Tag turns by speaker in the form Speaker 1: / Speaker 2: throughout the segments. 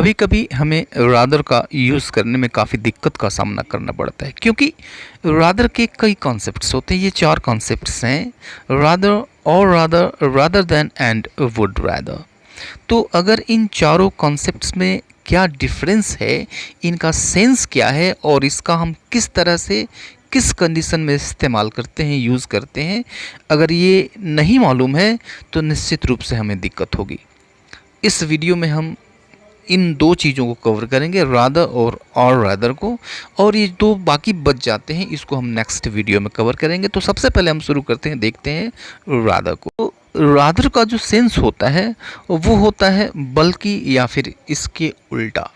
Speaker 1: कभी कभी हमें रादर का यूज़ करने में काफ़ी दिक्कत का सामना करना पड़ता है, क्योंकि रादर के कई कॉन्सेप्ट्स होते हैं। ये चार कॉन्सेप्ट्स हैं: रादर, और rather, rather than and would rather. तो अगर इन चारों कॉन्सेप्ट्स में क्या डिफरेंस है, इनका सेंस क्या है और इसका हम किस तरह से किस कंडीशन में इस्तेमाल करते हैं, यूज़ करते हैं, अगर ये नहीं मालूम है तो निश्चित रूप से हमें दिक्कत होगी। इस वीडियो में हम इन दो चीज़ों को कवर करेंगे, रादर और रादर को, और ये दो बाकी बच जाते हैं, इसको हम नेक्स्ट वीडियो में कवर करेंगे। तो सबसे पहले हम शुरू करते हैं, देखते हैं रादर को। तो रादर का जो सेंस होता है वो होता है बल्कि या फिर इसके उल्टा।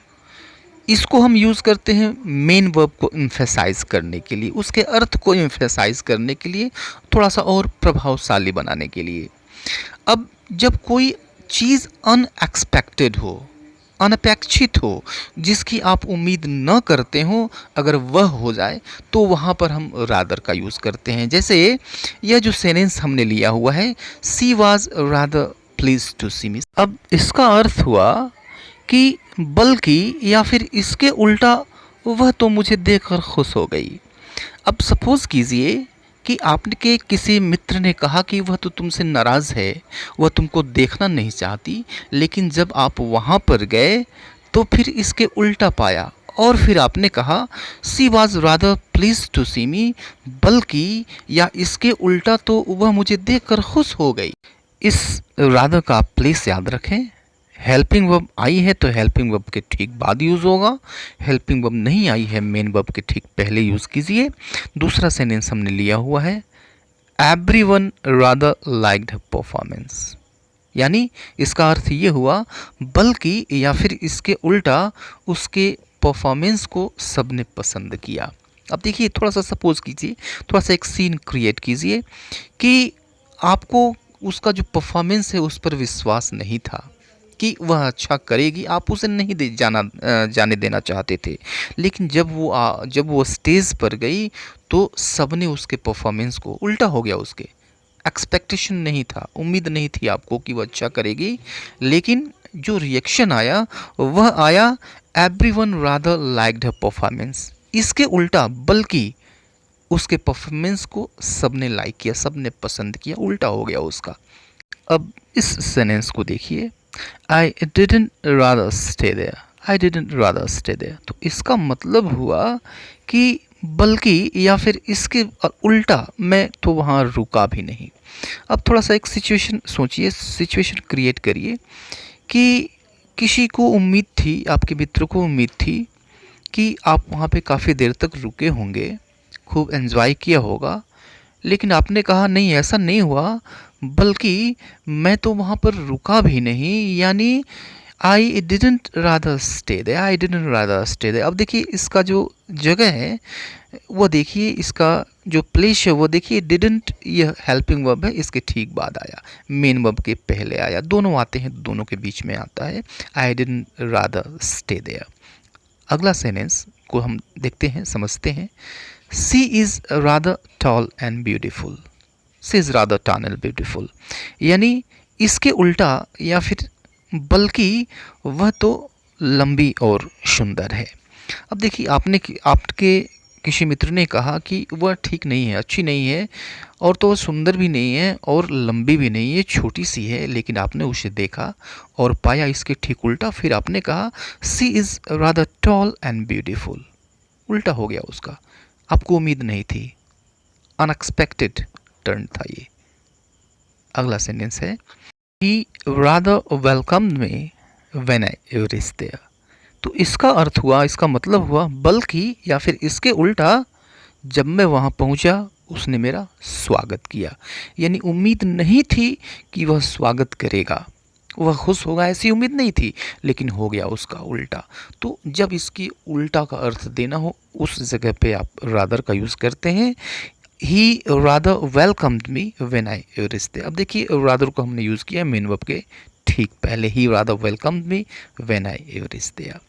Speaker 1: इसको हम यूज़ करते हैं मेन वर्ब को इम्फेसाइज करने के लिए, उसके अर्थ को इम्फेसाइज करने के लिए, थोड़ा सा और प्रभावशाली बनाने के लिए। अब जब कोई चीज़ अनएक्सपेक्टेड हो, अनपेक्षित हो, जिसकी आप उम्मीद न करते हो, अगर वह हो जाए तो वहाँ पर हम रादर का यूज़ करते हैं। जैसे यह जो सेंटेंस हमने लिया हुआ है, सी वॉज रादर प्लीज टू सी मी। अब इसका अर्थ हुआ कि बल्कि या फिर इसके उल्टा, वह तो मुझे देखकर खुश हो गई। अब सपोज़ कीजिए कि आपके किसी मित्र ने कहा कि वह तो तुमसे नाराज़ है, वह तुमको देखना नहीं चाहती, लेकिन जब आप वहाँ पर गए तो फिर इसके उल्टा पाया और फिर आपने कहा सी वॉज रादर प्लीज टू सी मी, बल्कि या इसके उल्टा तो वह मुझे देखकर खुश हो गई। इस रादर का आप प्लीज़ याद रखें। हेल्पिंग वर्ब आई है तो हेल्पिंग वर्ब के ठीक बाद यूज़ होगा, हेल्पिंग वर्ब नहीं आई है मेन वर्ब के ठीक पहले यूज़ कीजिए। दूसरा सेंटेंस हमने लिया हुआ है, एवरीवन रादर लाइक्ड परफॉर्मेंस, यानी इसका अर्थ ये हुआ बल्कि या फिर इसके उल्टा उसके परफॉर्मेंस को सबने पसंद किया। अब देखिए, थोड़ा सा सपोज कीजिए, थोड़ा सा एक सीन क्रिएट कीजिए कि आपको उसका जो परफॉर्मेंस है उस पर विश्वास नहीं था कि वह अच्छा करेगी, आप उसे नहीं जाने देना चाहते थे, लेकिन जब वो स्टेज पर गई तो सबने उसके परफॉर्मेंस को, उल्टा हो गया, उसके एक्सपेक्टेशन नहीं था, उम्मीद नहीं थी आपको कि वह अच्छा करेगी, लेकिन जो रिएक्शन आया वह आया एवरीवन रादर लाइक्ड हर परफॉर्मेंस। इसके उल्टा बल्कि उसके परफॉर्मेंस को सबने लाइक किया, सबने पसंद किया, उल्टा हो गया उसका। अब इस सेंटेंस को देखिए, I didn't rather stay there, I didn't rather stay there। तो इसका मतलब हुआ कि बल्कि या फिर इसके उल्टा मैं तो वहाँ रुका भी नहीं। अब थोड़ा सा एक सिचुएशन सोचिए, सिचुएशन क्रिएट करिए कि किसी को उम्मीद थी, आपके मित्र को उम्मीद थी कि आप वहाँ पे काफ़ी देर तक रुके होंगे, खूब एंजॉय किया होगा, लेकिन आपने कहा नहीं, ऐसा नहीं हुआ, बल्कि मैं तो वहाँ पर रुका भी नहीं, यानी I didn't rather stay there, I didn't rather stay there. अब देखिए, इसका जो जगह है वो देखिए, इसका जो प्लेस है वो देखिए, डिडेंट यह हेल्पिंग वर्ब है, इसके ठीक बाद आया, मेन वर्ब के पहले आया, दोनों आते हैं, दोनों के बीच में आता है, I didn't rather stay there. अगला सेंटेंस को हम देखते हैं, समझते हैं। She is rather tall and beautiful, she is rather tall and beautiful, यानी इसके उल्टा या फिर बल्कि वह तो लंबी और सुंदर है। अब देखिए, आपके किसी मित्र ने कहा कि वह ठीक नहीं है, अच्छी नहीं है, और तो वह सुंदर भी नहीं है और लंबी भी नहीं है, छोटी सी है, लेकिन आपने उसे देखा और पाया इसके ठीक उल्टा, फिर आपने कहा she is rather tall and beautiful, उल्टा हो गया उसका, आपको उम्मीद नहीं थी, अनएक्सपेक्टेड टर्न था ये। अगला सेंटेंस है, he rather welcomed me when I reached there. तो इसका अर्थ हुआ, इसका मतलब हुआ बल्कि या फिर इसके उल्टा, जब मैं वहाँ पहुँचा उसने मेरा स्वागत किया, यानी उम्मीद नहीं थी कि वह स्वागत करेगा, वह खुश होगा, ऐसी उम्मीद नहीं थी, लेकिन हो गया उसका उल्टा। तो जब इसकी उल्टा का अर्थ देना हो, उस जगह पे आप रादर का यूज़ करते हैं। He rather welcomed me when I reached there. अब देखिए, रादर को हमने यूज़ किया मेन वर्ब के ठीक पहले, he rather welcomed me when I reached there.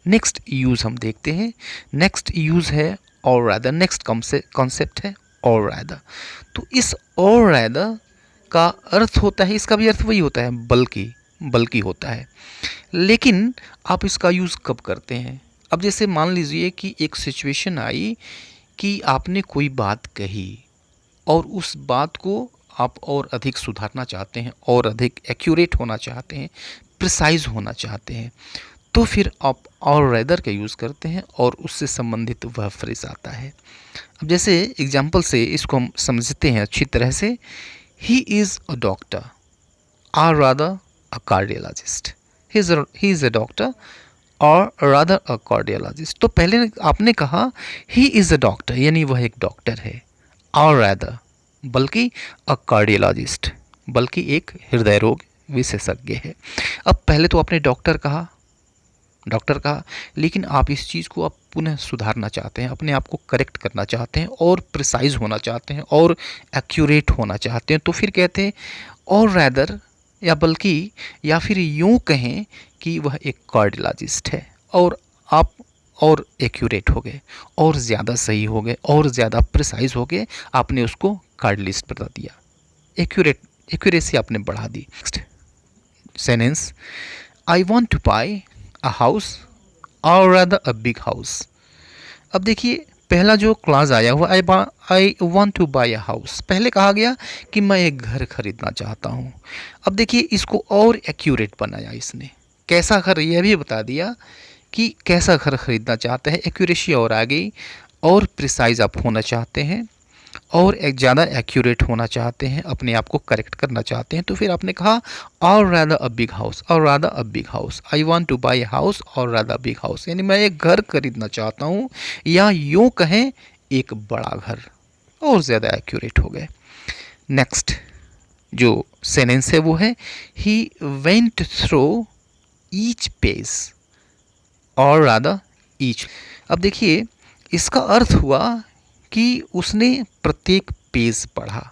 Speaker 1: Next use हम देखते हैं, नेक्स्ट यूज़ है और रादर, नेक्स्ट कॉन्सेप्ट है और रादर। तो इस और रादर का अर्थ होता है, इसका भी अर्थ वही होता है बल्कि, बल्कि होता है। लेकिन आप इसका यूज़ कब करते हैं? अब जैसे मान लीजिए कि एक सिचुएशन आई कि आपने कोई बात कही और उस बात को आप और अधिक सुधारना चाहते हैं और अधिक एक्यूरेट होना चाहते हैं, प्रिसाइज़ होना चाहते हैं, तो फिर आप और रेदर का यूज़ करते हैं और उससे संबंधित वह फ्रेज आता है। अब जैसे एग्जाम्पल से इसको हम समझते हैं अच्छी तरह से, he is a doctor R rather a cardiologist. He is a doctor और रादर अ कार्डियोलॉजिस्ट। तो पहले आपने कहा ही इज़ अ डॉक्टर, यानी वह एक डॉक्टर है, और रादर बल्कि अ कार्डियोलॉजिस्ट, बल्कि एक हृदय रोग विशेषज्ञ है। अब पहले तो आपने डॉक्टर कहा, लेकिन आप इस चीज़ को आप पुनः सुधारना चाहते हैं, अपने आप को करेक्ट करना चाहते हैं और प्रिसाइज होना चाहते हैं और एक्यूरेट होना चाहते हैं, तो फिर कहते हैं और रैदर, या बल्कि, या फिर यूँ कहें कि वह एक कार्डियोलॉजिस्ट है, और आप और एक्यूरेट हो गए और ज़्यादा सही हो गए और ज़्यादा प्रिसाइज हो गए, आपने उसको कार्डियोलिस्ट बता दिया, एक्यूरेसी आपने बढ़ा दी। Next sentence, I want to buy a house और रादर अ बिग हाउस। अब देखिए पहला जो क्लास आया हुआ I want to buy a house, पहले कहा गया कि मैं एक घर खरीदना चाहता हूँ। अब देखिए इसको और एक्यूरेट बनाया इसने, कैसा घर यह भी बता दिया कि कैसा घर खरीदना चाहते हैं, एक्यूरेसी और आ गई, और प्रिसाइज आप होना चाहते हैं और एक ज़्यादा एक्यूरेट होना चाहते हैं, अपने आप को करेक्ट करना चाहते हैं, तो फिर आपने कहा और रादर अ बिग हाउस, और rather a big house, I want to buy house और रादर बिग हाउस, यानी मैं एक घर खरीदना चाहता हूँ, या यूँ कहें एक बड़ा घर, और ज़्यादा एक्यूरेट हो गए। नेक्स्ट जो सेंटेंस है वो है he went through each page और रादर ईच। अब देखिए इसका अर्थ हुआ कि उसने प्रत्येक पेज पढ़ा,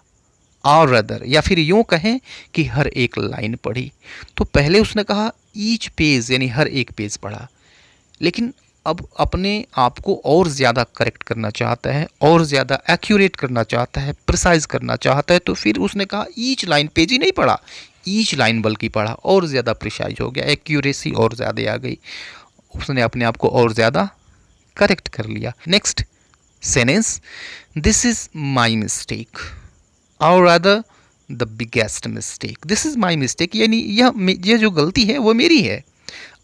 Speaker 1: और रदर, या फिर यूँ कहें कि हर एक लाइन पढ़ी। तो पहले उसने कहा ईच पेज, यानी हर एक पेज पढ़ा, लेकिन अब अपने आप को और ज़्यादा करेक्ट करना चाहता है और ज़्यादा एक्यूरेट करना चाहता है, प्रिसाइज करना चाहता है, तो फिर उसने कहा ईच लाइन, पेज ही नहीं पढ़ा, ईच लाइन बल्कि पढ़ा, और ज़्यादा प्रिसाइज हो गया, एक्यूरेसी और ज़्यादा आ गई, उसने अपने आप को और ज़्यादा करेक्ट कर लिया। Next sentence, this is my mistake और rather the biggest mistake. This is my mistake, यानी यह जो गलती है वो मेरी है,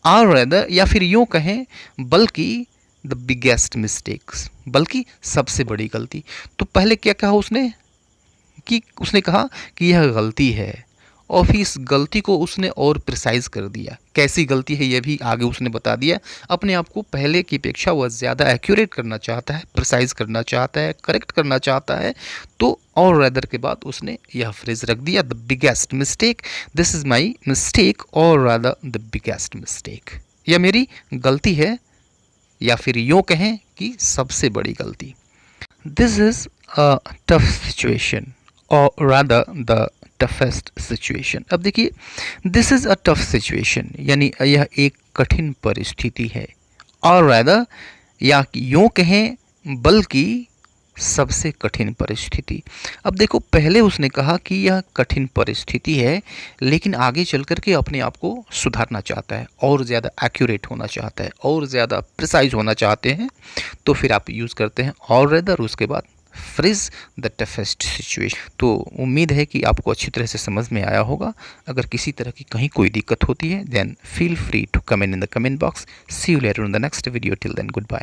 Speaker 1: और रादर, या फिर यूँ कहें बल्कि द बिगेस्ट मिस्टेक्स, बल्कि सबसे बड़ी गलती। तो पहले क्या कहा उसने कि उसने कहा कि यह गलती है, और फिर इस गलती को उसने और प्रिसाइज कर दिया, कैसी गलती है यह भी आगे उसने बता दिया। अपने आप को पहले की अपेक्षा वह ज़्यादा एक्यूरेट करना चाहता है, प्रिसाइज करना चाहता है, करेक्ट करना चाहता है, तो और रैदर के बाद उसने यह फ्रेज रख दिया, the biggest mistake, this is my mistake और रादर द बिगेस्ट मिस्टेक, यह मेरी गलती है, या फिर यूँ कहें कि सबसे बड़ी गलती। This is a tough situation और रादर द टफेस्ट सिचुएशन। अब देखिए this is a tough situation, यानी यह एक कठिन परिस्थिति है, और रादर, या यूँ कहें बल्कि सबसे कठिन परिस्थिति। अब देखो पहले उसने कहा कि यह कठिन परिस्थिति है, लेकिन आगे चल कर के अपने आप को सुधारना चाहता है और ज़्यादा एक्यूरेट होना चाहता है और ज़्यादा प्रिसाइज होना चाहते हैं, तो फिर आप यूज़ करते हैं और रेदर, उसके बाद फ्रिज द टफेस्ट सिचुएशन। तो उम्मीद है कि आपको अच्छी तरह से समझ में आया होगा। अगर किसी तरह की कहीं कोई दिक्कत होती है then feel free to comment in the comment box. See you later in the next video, till then good bye.